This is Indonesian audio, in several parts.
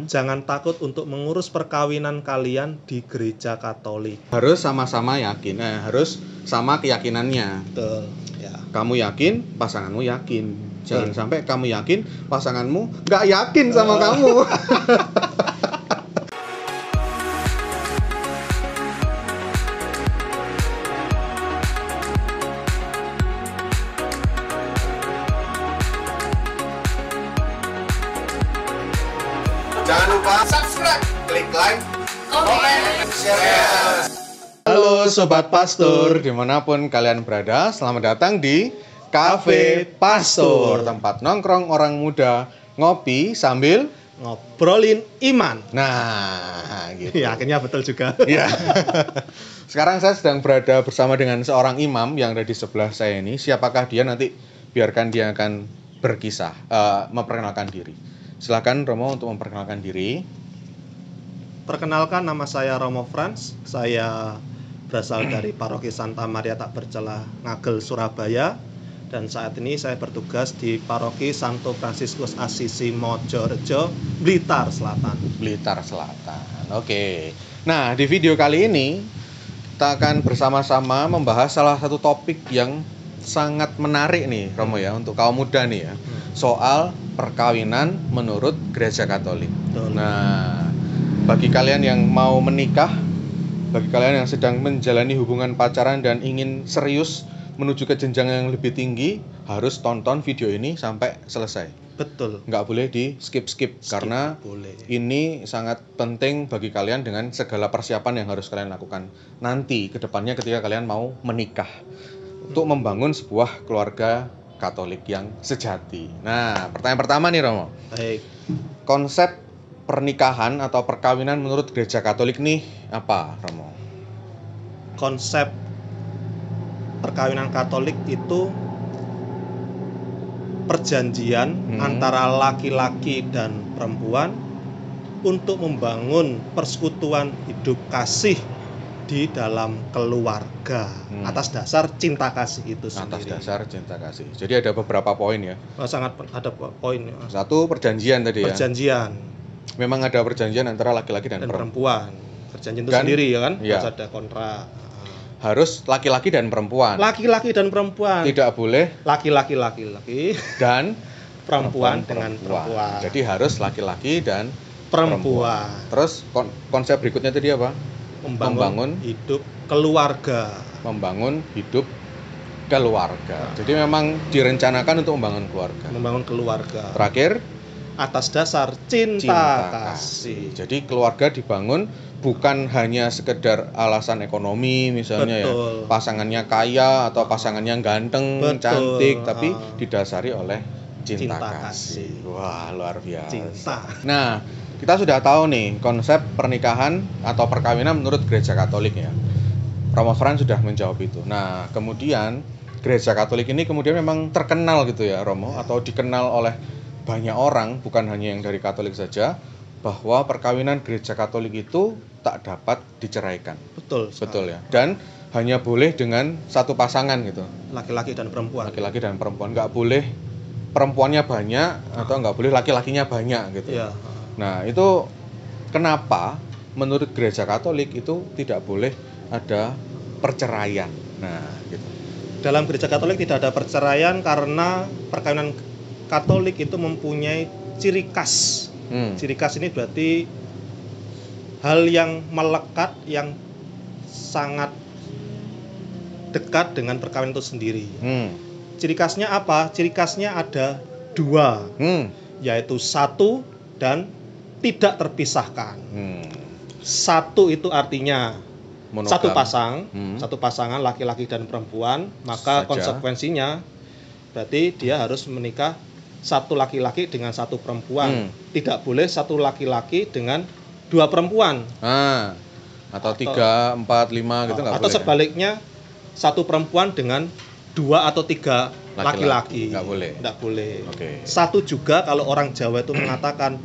Jangan takut untuk mengurus perkawinan kalian di gereja Katolik. Harus sama-sama yakin, harus sama keyakinannya. Betul, ya. Kamu yakin, pasanganmu yakin. Jangan sampai kamu yakin, pasanganmu nggak yakin sama kamu. Jangan lupa subscribe, klik like, komen, share. Halo Sobat Pastor, dimanapun kalian berada, selamat datang di Cafe Pastor, tempat nongkrong orang muda ngopi sambil Ngobrolin iman. nah gitu. Ya, akhirnya betul juga. Ya. Sekarang saya sedang berada bersama dengan seorang imam yang ada di sebelah saya ini. Siapakah dia? Nanti biarkan dia akan berkisah, memperkenalkan diri. Silakan Romo untuk memperkenalkan diri. Perkenalkan, nama saya Romo Frans. Saya berasal dari Paroki Santa Maria Tak Bercela, Ngagel, Surabaya. Dan saat ini saya bertugas di Paroki Santo Fransiskus Assisi, Mojorejo, Blitar Selatan. Blitar Selatan. Oke. Nah, di video kali ini kita akan bersama-sama membahas salah satu topik yang sangat menarik nih, Romo ya, untuk kaum muda nih ya. Soal perkawinan menurut Gereja Katolik. Betul. Nah, bagi kalian yang mau menikah, bagi kalian yang sedang menjalani hubungan pacaran dan ingin serius menuju ke jenjang yang lebih tinggi, harus tonton video ini sampai selesai. Betul. Nggak boleh di skip karena boleh. ini sangat penting bagi kalian dengan segala persiapan yang harus kalian lakukan nanti ke depannya ketika kalian mau menikah untuk membangun sebuah keluarga Katolik yang sejati. Nah, pertanyaan pertama nih Romo. Baik. Konsep pernikahan atau perkawinan menurut Gereja Katolik nih apa, Romo? Konsep perkawinan Katolik itu perjanjian antara laki-laki dan perempuan untuk membangun persekutuan hidup kasih di dalam keluarga atas dasar cinta kasih itu sendiri. Atas dasar cinta kasih. Jadi ada beberapa poin ya. Sangat ada poin. Satu, perjanjian tadi ya. Perjanjian. Memang ada perjanjian antara laki-laki dan perempuan. Perjanjian itu sendiri ya kan? Iya. Harus ada kontrak. Harus laki-laki dan perempuan. Laki-laki dan perempuan. Tidak boleh laki-laki dan perempuan dengan perempuan. Jadi harus laki-laki dan perempuan. Terus konsep berikutnya tadi apa? Membangun hidup keluarga. Membangun hidup keluarga. Jadi memang direncanakan untuk membangun keluarga. Membangun keluarga. Terakhir, atas dasar cinta kasih. Jadi keluarga dibangun bukan hanya sekedar alasan ekonomi misalnya. Betul. Ya, pasangannya kaya atau pasangannya ganteng, betul, cantik, tapi didasari oleh cinta kasih. Wah, luar biasa. Cinta. Nah, kita sudah tahu nih konsep pernikahan atau perkawinan menurut Gereja Katolik ya. Romo Frans sudah menjawab itu. Nah, kemudian Gereja Katolik ini kemudian memang terkenal gitu ya, Romo, atau dikenal oleh banyak orang, bukan hanya yang dari Katolik saja, bahwa perkawinan Gereja Katolik itu tak dapat diceraikan. Betul. Betul ya. Dan hanya boleh dengan satu pasangan gitu. Laki-laki dan perempuan. Laki-laki dan perempuan. Nggak boleh perempuannya banyak atau nggak boleh laki-lakinya banyak gitu. Iya. Nah, itu kenapa menurut Gereja Katolik itu tidak boleh ada perceraian. Nah, gitu. Dalam Gereja Katolik tidak ada perceraian karena perkawinan Katolik itu mempunyai ciri khas. Ciri khas ini berarti hal yang melekat, yang sangat dekat dengan perkawinan itu sendiri. Ciri khasnya apa? Ciri khasnya ada dua, yaitu satu dan tidak terpisahkan. Satu itu artinya monogam. Satu pasangan laki-laki dan perempuan, maka konsekuensinya berarti dia harus menikah satu laki-laki dengan satu perempuan. Tidak boleh satu laki-laki dengan dua perempuan. Atau 3, 4, 5 gitu nggak boleh. Atau sebaliknya satu perempuan dengan 2 atau 3 laki-laki. Nggak boleh. Okay. Satu juga kalau orang Jawa itu mengatakan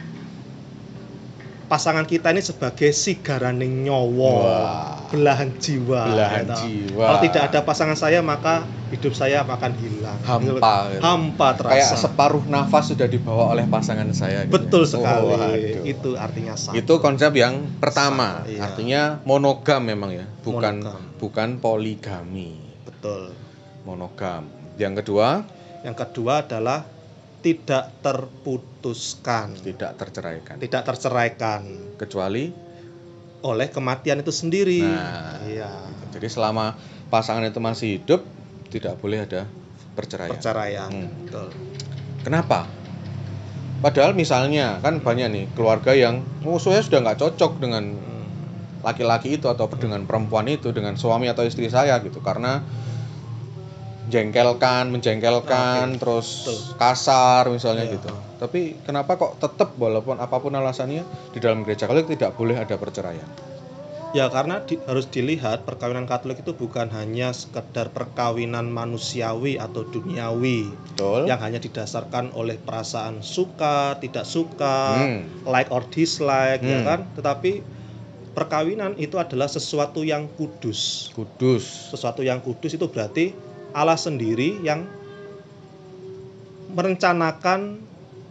pasangan kita ini sebagai sigaraning nyawa. belahan jiwa. Belahan gitu. jiwa. Kalau tidak ada pasangan saya maka hidup saya akan hilang. Hampa. Gitu. Hampa terasa. Kayak separuh nafas sudah dibawa oleh pasangan saya. Gitu. Betul sekali. Waduh. Itu artinya satu. Itu konsep yang pertama. Iya. Artinya monogam memang ya, Monogam. bukan poligami. Betul. Monogam. Yang kedua, adalah tidak terputuskan, tidak terceraikan kecuali oleh kematian itu sendiri. Nah, iya. Jadi selama pasangan itu masih hidup tidak boleh ada perceraian. Betul. Kenapa? Padahal misalnya kan banyak nih keluarga yang saya sudah nggak cocok dengan laki-laki itu atau dengan perempuan itu, dengan suami atau istri saya gitu, karena menjengkelkan, terus kasar misalnya gitu. Tapi kenapa kok tetap walaupun apapun alasannya di dalam gereja Katolik tidak boleh ada perceraian? Ya karena harus dilihat perkawinan Katolik itu bukan hanya sekedar perkawinan manusiawi atau duniawi. Betul. Yang hanya didasarkan oleh perasaan suka, tidak suka, like or dislike, ya kan? Tetapi perkawinan itu adalah sesuatu yang kudus. Sesuatu yang kudus itu berarti Allah sendiri yang merencanakan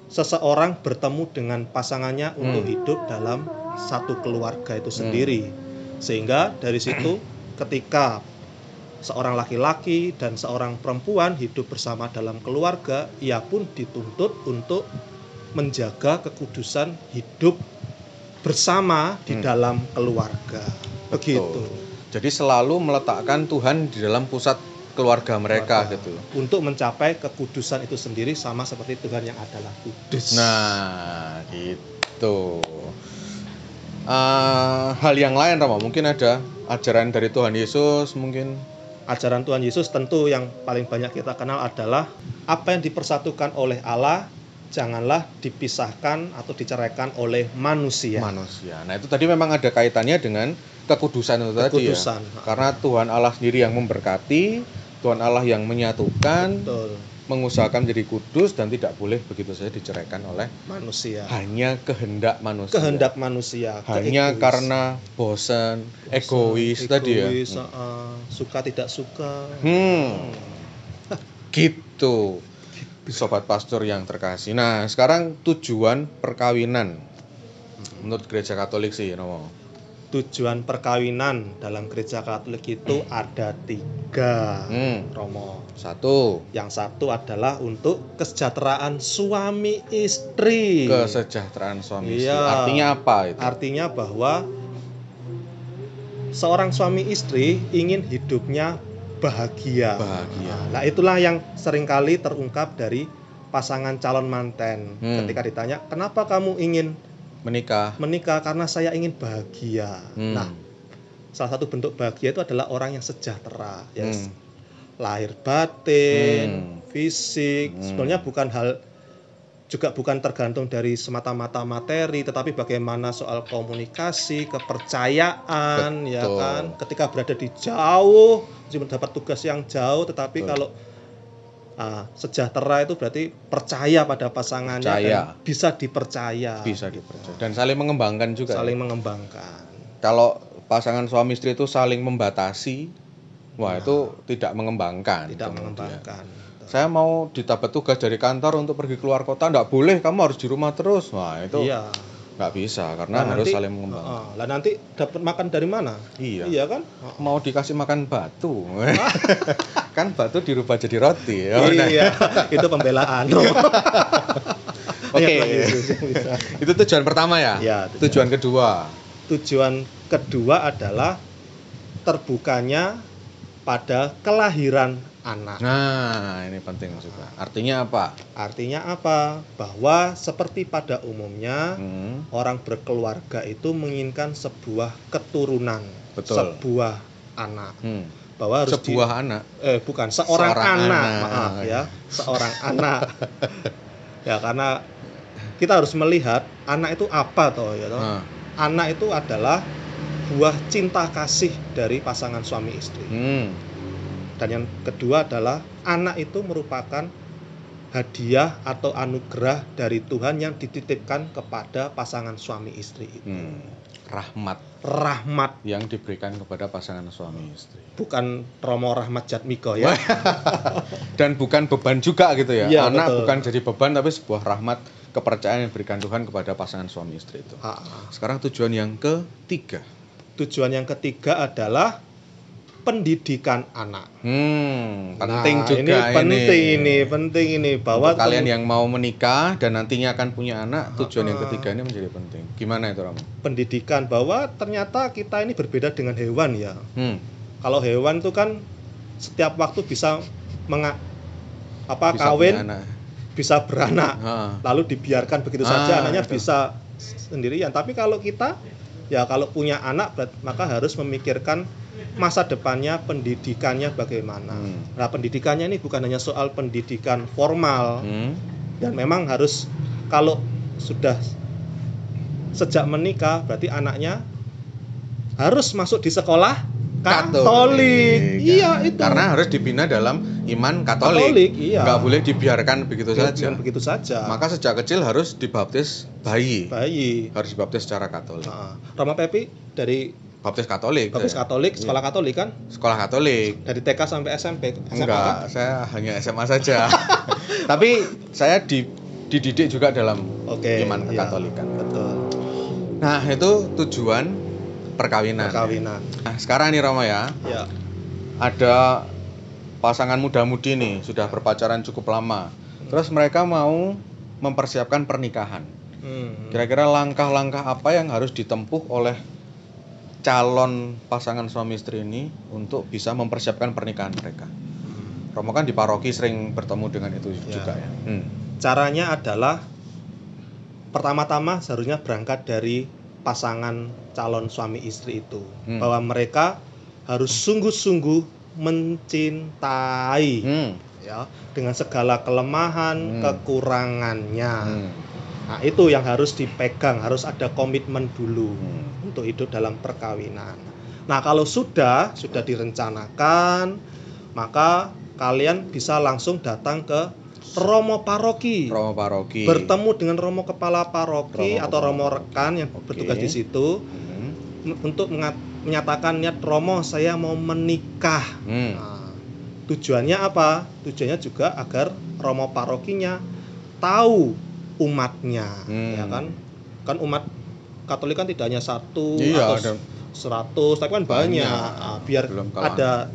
seseorang bertemu dengan pasangannya untuk hidup dalam satu keluarga itu sendiri. Sehingga dari situ ketika seorang laki-laki dan seorang perempuan hidup bersama dalam keluarga, ia pun dituntut untuk menjaga kekudusan hidup bersama di dalam keluarga. Begitu. Jadi selalu meletakkan Tuhan di dalam pusat keluarga mereka gitu. Untuk mencapai kekudusan itu sendiri sama seperti Tuhan yang adalah kudus. Nah, gitu. Hal yang lain Rama, mungkin ada ajaran dari Tuhan Yesus mungkin. Ajaran Tuhan Yesus tentu yang paling banyak kita kenal adalah apa yang dipersatukan oleh Allah janganlah dipisahkan atau diceraikan oleh manusia. Nah, itu tadi memang ada kaitannya dengan kekudusan itu tadi ya. Karena Tuhan Allah sendiri yang memberkati, Tuhan Allah yang menyatukan, mengusahakan menjadi kudus dan tidak boleh begitu saja diceraikan oleh manusia. Hanya kehendak manusia. Hanya karena bosan, egois tadi ya. Suka tidak suka. Gitu. Sobat pastor yang terkasih. Nah, sekarang tujuan perkawinan menurut Gereja Katolik sih, Romo. Tujuan perkawinan dalam Gereja Katolik itu ada 3, Romo. Yang satu adalah untuk kesejahteraan suami istri. Kesejahteraan suami istri. Artinya apa itu? Artinya bahwa seorang suami istri ingin hidupnya bahagia. Nah, itulah yang seringkali terungkap dari pasangan calon manten. Ketika ditanya, "Kenapa kamu ingin menikah?" Karena saya ingin bahagia. Nah, salah satu bentuk bahagia itu adalah orang yang sejahtera, ya. Lahir batin, fisik, sebenarnya bukan tergantung dari semata-mata materi, tetapi bagaimana soal komunikasi, kepercayaan. Ya kan? Ketika berada di jauh, mendapat tugas yang jauh, tetapi kalau sejahtera itu berarti percaya pada pasangannya dan bisa dipercaya. Dan saling mengembangkan juga. Kalau pasangan suami istri itu saling membatasi, itu tidak mengembangkan. Saya mau dapat tugas dari kantor untuk pergi keluar kota, enggak boleh, kamu harus di rumah terus. Wah, itu nggak bisa karena harus saling mengembangkan. Lah nanti dapat makan dari mana? Iya kan? Mau dikasih makan batu. Kan batu dirubah jadi roti. Iya, itu pembelaan. Oke. Itu tujuan pertama ya? Tujuan kedua. Tujuan kedua adalah terbukanya pada kelahiran anak. Nah, ini penting juga. Artinya apa? Bahwa seperti pada umumnya orang berkeluarga itu menginginkan sebuah keturunan, sebuah anak. Bahwa harus seorang anak. Maaf ya, seorang anak. Ya, karena kita harus melihat anak itu apa toh ya toh. Anak itu adalah buah cinta kasih dari pasangan suami istri. Dan yang kedua adalah anak itu merupakan hadiah atau anugerah dari Tuhan yang dititipkan kepada pasangan suami istri itu. Rahmat yang diberikan kepada pasangan suami istri. Bukan Romo Rahmat Jatmiko ya. Dan bukan beban juga gitu ya. Ya, anak betul. bukan jadi beban, tapi sebuah rahmat kepercayaan yang diberikan Tuhan kepada pasangan suami istri itu. Sekarang tujuan yang ketiga. Tujuan yang ketiga adalah pendidikan anak. Penting juga penting ini bahwa untuk kalian yang mau menikah dan nantinya akan punya anak, tujuan yang ketiga ini menjadi penting. Gimana itu, Romo? Pendidikan, bahwa ternyata kita ini berbeda dengan hewan ya. Kalau hewan itu kan setiap waktu bisa kawin, bisa beranak, lalu dibiarkan begitu saja, anaknya bisa sendirian. Tapi kalau kita ya kalau punya anak maka harus memikirkan masa depannya, pendidikannya bagaimana. Nah, pendidikannya ini bukan hanya soal pendidikan formal, dan memang harus kalau sudah sejak menikah berarti anaknya harus masuk di sekolah Katolik. Iya, itu. Karena harus dibina dalam iman Katolik. Iya. Nggak boleh dibiarkan begitu saja. Maka sejak kecil harus dibaptis bayi. Harus dibaptis secara Katolik. Romo Pepi dari baptis Katolik. Sekolah Katolik kan? Sekolah Katolik. Dari TK sampai SMP. Enggak, kan? Saya hanya SMA saja. Tapi saya dididik juga dalam iman Katolikan. Betul. Nah, itu tujuan perkawinan. Nah, sekarang nih Romo ya. Ada pasangan muda-mudi nih, sudah berpacaran cukup lama. Terus mereka mau mempersiapkan pernikahan. Kira-kira langkah-langkah apa yang harus ditempuh oleh calon pasangan suami istri ini untuk bisa mempersiapkan pernikahan mereka? Romo kan di paroki sering bertemu dengan itu juga ya. Caranya adalah pertama-tama seharusnya berangkat dari pasangan calon suami istri itu, bahwa mereka harus sungguh-sungguh mencintai ya, dengan segala kelemahan, kekurangannya. Nah, itu yang harus dipegang, harus ada komitmen dulu untuk hidup dalam perkawinan. Nah, kalau sudah direncanakan, maka kalian bisa langsung datang ke Romo paroki. Bertemu dengan Romo kepala paroki atau Romo rekan yang bertugas di situ untuk menyatakan niat, Romo saya mau menikah. Nah, tujuannya apa? Tujuannya juga agar Romo parokinya tahu umatnya, ya kan? Kan umat Katolik kan tidak hanya satu atau 100, tapi kan banyak. Biar ada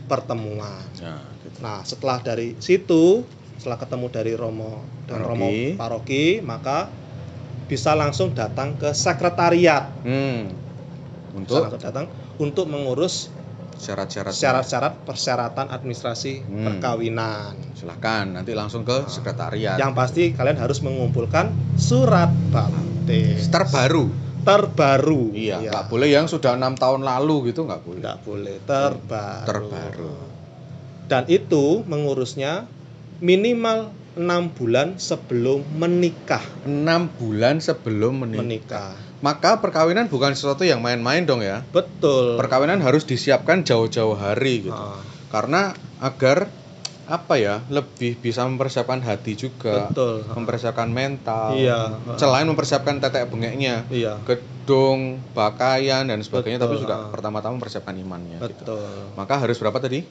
pertemuan. Gitu. Nah, setelah dari situ, setelah ketemu dari Romo dan Romo paroki, maka bisa langsung datang ke sekretariat. Untuk mengurus syarat-syarat persyaratan administrasi perkawinan. Silahkan nanti langsung ke sekretariat. Yang pasti kalian harus mengumpulkan surat baptis terbaru. Iya. Nggak boleh yang sudah 6 tahun lalu gitu, nggak boleh. Terbaru. Dan itu mengurusnya minimal 6 bulan sebelum menikah. 6 bulan sebelum menikah. Maka perkawinan bukan sesuatu yang main-main dong ya. Betul. Perkawinan harus disiapkan jauh-jauh hari gitu. Karena agar lebih bisa mempersiapkan hati juga. Betul. Mempersiapkan mental. Iya. Selain mempersiapkan tetek bengeknya. Iya. Gedung, pakaian dan sebagainya. Betul. Tapi juga pertama-tama mempersiapkan imannya. Betul. Gitu. Maka harus berapa tadi?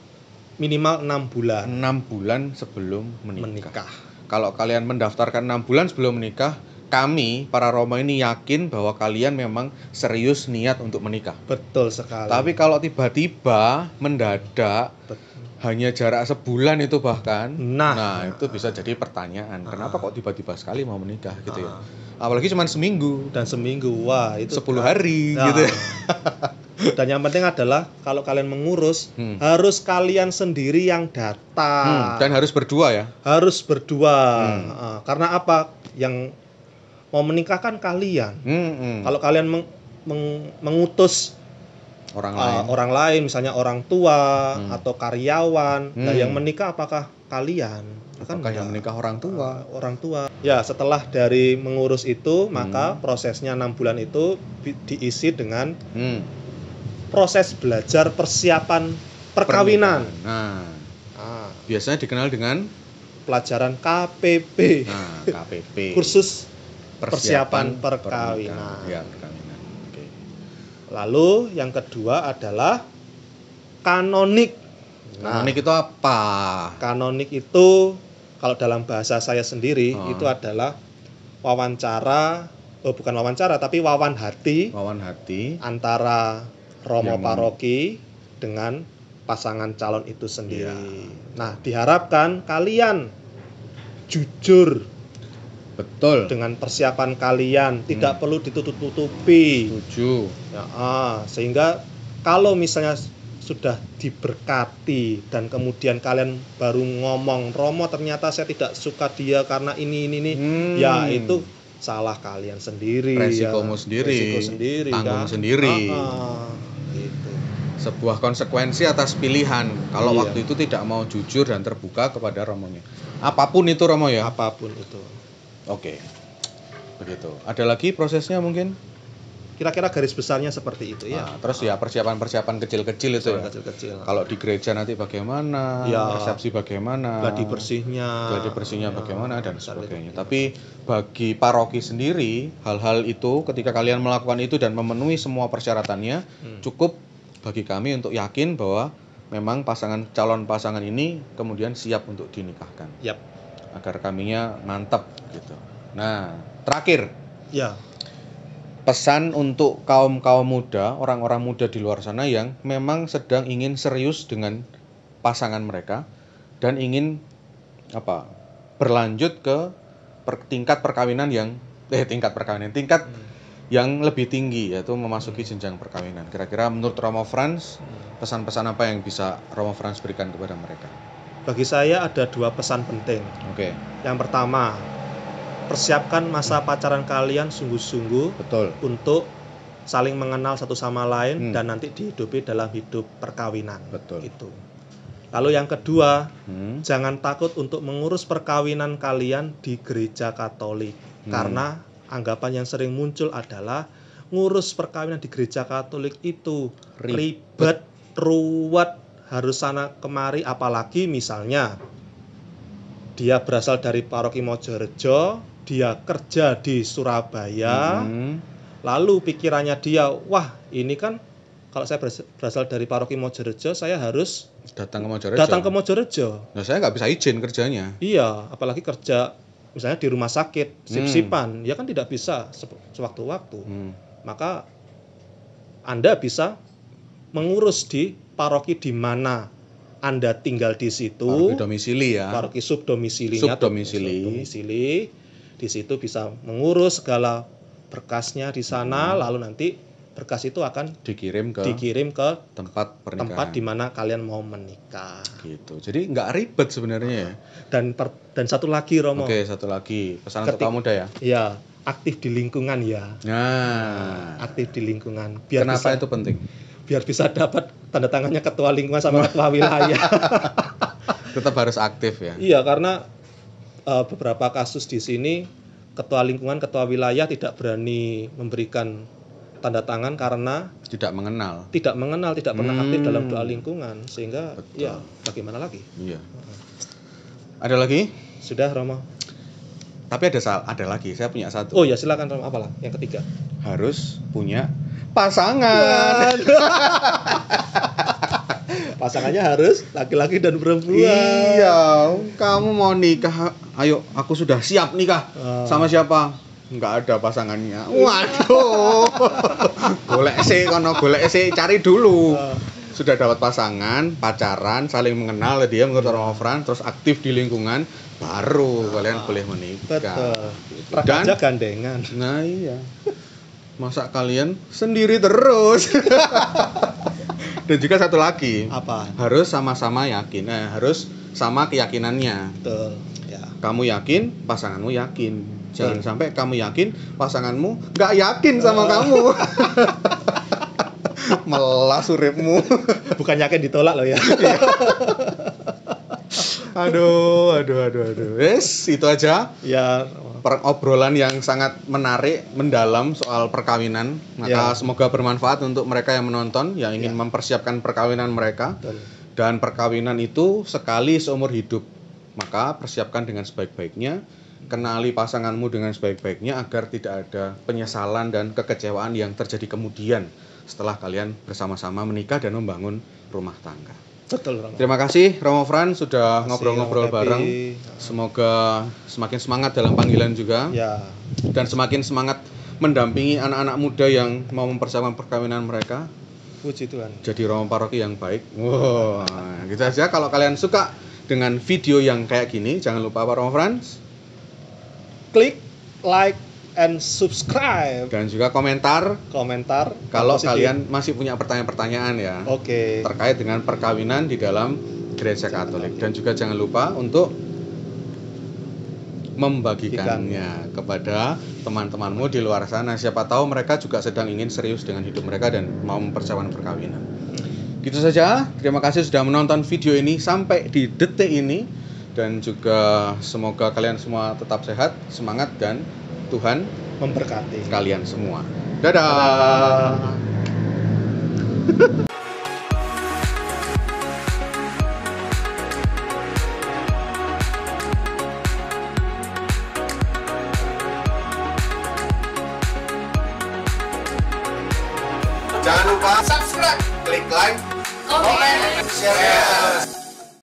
Minimal 6 bulan. 6 bulan sebelum menikah. Kalau kalian mendaftarkan 6 bulan sebelum menikah, kami, para Romo ini yakin bahwa kalian memang serius niat untuk menikah. Betul sekali. Tapi kalau tiba-tiba mendadak, hanya jarak sebulan itu bahkan, nah itu bisa jadi pertanyaan. Kenapa kok tiba-tiba sekali mau menikah gitu ya? Apalagi cuma seminggu. Wah itu 10 hari gitu ya. Dan yang penting adalah kalau kalian mengurus, harus kalian sendiri yang datang. Dan harus berdua ya? Harus berdua. Karena apa? Yang mau menikahkan kalian. Kalau kalian mengutus orang lain, misalnya orang tua atau karyawan, nah yang menikah apakah kalian? Apakah yang menikah orang tua? Orang tua. Ya, setelah dari mengurus itu, maka prosesnya 6 bulan itu diisi dengan proses belajar persiapan perkawinan. Biasanya dikenal dengan pelajaran KPP. Nah, KPP. Kursus persiapan perkawinan. Ya, perkawinan. Oke. Lalu yang kedua adalah kanonik. Kanonik itu apa? Kanonik itu kalau dalam bahasa saya sendiri itu adalah wawancara, bukan wawancara tapi wawan hati antara romo paroki dengan pasangan calon itu sendiri. Nah, diharapkan kalian jujur. Betul. Dengan persiapan kalian, tidak perlu ditutup-tutupi. Setuju. Ya, sehingga kalau misalnya sudah diberkati dan kemudian kalian baru ngomong, Romo ternyata saya tidak suka dia karena ini, ya itu salah kalian sendiri. Resikomu sendiri. Resiko sendiri. Tanggung sendiri. Gitu. Sebuah konsekuensi atas pilihan. Kalau waktu itu tidak mau jujur dan terbuka kepada romonya. Apapun itu Romo ya. Apapun itu. Oke. Begitu. Ada lagi prosesnya mungkin? Kira-kira garis besarnya seperti itu ya. Terus ya persiapan-persiapan kecil-kecil itu ya. Kecil-kecil. Kalau di gereja nanti bagaimana, resepsi bagaimana, gladi bersihnya bagaimana dan sebagainya. Tapi bagi paroki sendiri, hal-hal itu ketika kalian melakukan itu dan memenuhi semua persyaratannya, cukup bagi kami untuk yakin bahwa memang calon pasangan ini kemudian siap untuk dinikahkan. Yap. Agar kaminya mantap gitu. Nah, terakhir. Ya. Pesan untuk kaum-kaum muda, orang-orang muda di luar sana yang memang sedang ingin serius dengan pasangan mereka dan ingin berlanjut ke tingkat yang lebih tinggi, yaitu memasuki jenjang perkawinan. Kira-kira menurut Romo Frans, pesan-pesan apa yang bisa Romo Frans berikan kepada mereka? Bagi saya ada 2 pesan penting. Oke. Yang pertama, persiapkan masa pacaran kalian sungguh-sungguh. Betul. Untuk saling mengenal satu sama lain dan nanti dihidupi dalam hidup perkawinan. Betul. Itu. Lalu yang kedua, jangan takut untuk mengurus perkawinan kalian di gereja Katolik. Karena anggapan yang sering muncul adalah ngurus perkawinan di gereja Katolik itu ribet, ruwet, harus sana kemari, apalagi misalnya dia berasal dari paroki Mojorejo, dia kerja di Surabaya, lalu pikirannya dia, wah ini kan kalau saya berasal dari paroki Mojorejo, saya harus datang ke Mojorejo. Nah, saya nggak bisa izin kerjanya. Iya, apalagi kerja misalnya di rumah sakit, sip-sipan, ya kan tidak bisa sewaktu-waktu. Maka Anda bisa mengurus di paroki di mana Anda tinggal di situ. Paroki domisili ya. Paroki subdomisilinya. Subdomisili. Di situ bisa mengurus segala berkasnya di sana, lalu nanti berkas itu akan dikirim ke tempat pernikahan. Tempat di mana kalian mau menikah. Gitu. Jadi nggak ribet sebenarnya ya. Dan satu lagi Romo. Oke, satu lagi. Pesan untuk kaum muda ya. Iya, aktif di lingkungan ya. Nah, aktif di lingkungan. Kenapa itu penting? Biar bisa dapat tanda tangannya ketua lingkungan sama ketua wilayah. Tetap harus aktif ya. Iya, karena beberapa kasus di sini ketua lingkungan, ketua wilayah tidak berani memberikan tanda tangan karena tidak mengenal, tidak pernah aktif dalam doa lingkungan, sehingga ya bagaimana lagi? Iya. Ada lagi? Sudah Romo. Tapi ada lagi, saya punya satu. Oh ya, silakan Romo. Apalah yang ketiga? Harus punya pasangan. Pasangannya harus laki-laki dan perempuan. Iya, kamu mau nikah, ayo aku sudah siap nikah. Sama siapa? Nggak ada pasangannya. Waduh. golek sih, cari dulu. Sudah dapat pasangan, pacaran, saling mengenal, dia menurut Romo Frans, terus aktif di lingkungan, baru kalian boleh menikah. Betul. Dan gandengan. Nah iya. Masa kalian sendiri terus? Dan juga satu lagi. Apa? Harus sama-sama yakin. Harus sama keyakinannya. Betul. Ya. Kamu yakin, pasanganmu yakin. Jangan sampai kamu yakin, pasanganmu nggak yakin sama kamu. Melas uripmu. Bukan yakin ditolak loh ya. Aduh. Itu aja. Ya. Obrolan yang sangat menarik, mendalam soal perkawinan. Maka semoga bermanfaat untuk mereka yang menonton, yang ingin mempersiapkan perkawinan mereka. Betul. Dan perkawinan itu sekali seumur hidup. Maka persiapkan dengan sebaik-baiknya, kenali pasanganmu dengan sebaik-baiknya agar tidak ada penyesalan dan kekecewaan yang terjadi kemudian setelah kalian bersama-sama menikah dan membangun rumah tangga. Betul, Romo. Terima kasih Romo Fran sudah ngobrol-ngobrol Romo bareng. Depi. Semoga semakin semangat dalam panggilan juga. Ya, Dan semakin semangat mendampingi anak-anak muda yang mau mempersiapkan perkawinan mereka. puji Tuhan. Jadi Romo Paroki yang baik. Wow, gitu aja. Kalau kalian suka dengan video yang kayak gini, jangan lupa apa Romo Frans? Klik like and subscribe. Dan juga komentar kalau positif. kalian masih punya pertanyaan-pertanyaan ya. Oke. Terkait dengan perkawinan di dalam Gereja Katolik. Dan juga jangan lupa untuk membagikannya kepada teman-temanmu di luar sana. Siapa tahu mereka juga sedang ingin serius dengan hidup mereka dan mau mempersiapkan perkawinan. Gitu saja. Terima kasih sudah menonton video ini sampai di detik ini. Dan juga semoga kalian semua tetap sehat, semangat, dan Tuhan Memberkati kalian semua. Dadah. Jangan lupa subscribe, klik like, komen, share.